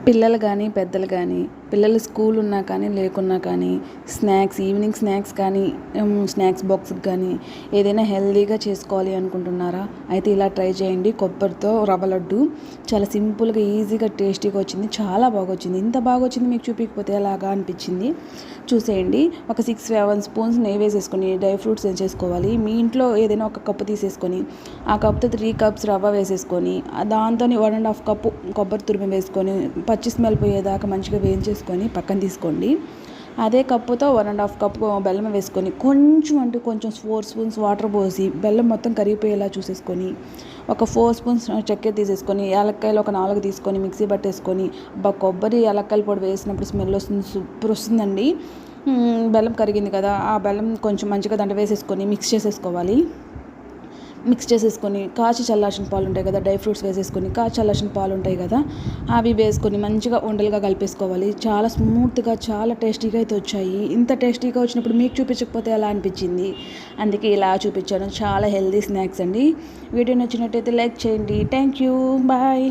పిల్లలు కానీ పెద్దలు కానీ పిల్లలు స్కూల్ ఉన్నా కానీ లేకున్నా కానీ ఈవినింగ్ స్నాక్స్ కానీ స్నాక్స్ బాక్స్కి కానీ ఏదైనా హెల్తీగా చేసుకోవాలి అనుకుంటున్నారా? అయితే ఇలా ట్రై చేయండి. కొబ్బరితో రవ్వ లడ్డు చాలా సింపుల్గా ఈజీగా టేస్టీగా వచ్చింది. చాలా బాగా వచ్చింది. ఇంత బాగా వచ్చింది మీకు చూపించకపోతే అలాగా అనిపించింది. చూసేయండి. ఒక 6-7 స్పూన్స్ నెయ్యి వేసేసుకొని డ్రై ఫ్రూట్స్ వేసేసుకోవాలి. మీ ఇంట్లో ఏదైనా ఒక కప్పు తీసేసుకొని ఆ కప్తో 3 కప్స్ రవ్వ వేసేసుకొని దాంతో 1.5 కప్పు కొబ్బరి తురిమి వేసుకొని పచ్చి స్మెల్ పోయేదాకా మంచిగా వేయించేసుకొని పక్కన తీసుకోండి. అదే కప్పుతో 1.5 కప్పు బెల్లం వేసుకొని కొంచెం 4 స్పూన్స్ వాటర్ పోసి బెల్లం మొత్తం కరిగిపోయేలా చూసేసుకొని ఒక 4 స్పూన్స్ చక్కెర తీసేసుకొని యాలక్కాయలు ఒక 4 తీసుకొని మిక్సీ పట్టేసుకొని కొబ్బరి యాలక్కాయల పొడి వేసినప్పుడు స్మెల్ వస్తుంది, సూపర్ వస్తుందండి. బెల్లం కరిగింది కదా, ఆ బెల్లం కొంచెం మంచిగా దాంట్లో వేసేసుకొని మిక్స్ చేసేసుకొని కాచి చల్లార్చిన పాలు ఉంటాయి కదా, డ్రై ఫ్రూట్స్ వేసేసుకొని కాచి చల్లార్చిన పాలు ఉంటాయి కదా, అవి వేసుకొని మంచిగా ఉండలుగా కలిపేసుకోవాలి. చాలా స్మూత్గా చాలా టేస్టీగా అయితే వచ్చాయి. ఇంత టేస్టీగా వచ్చినప్పుడు మీకు చూపించకపోతే ఎలా అనిపించింది? అందుకే ఇలా చూపించాను. చాలా హెల్తీ స్నాక్స్ అండి. వీడియో నచ్చినట్టయితే లైక్ చేయండి. Thank you. బాయ్.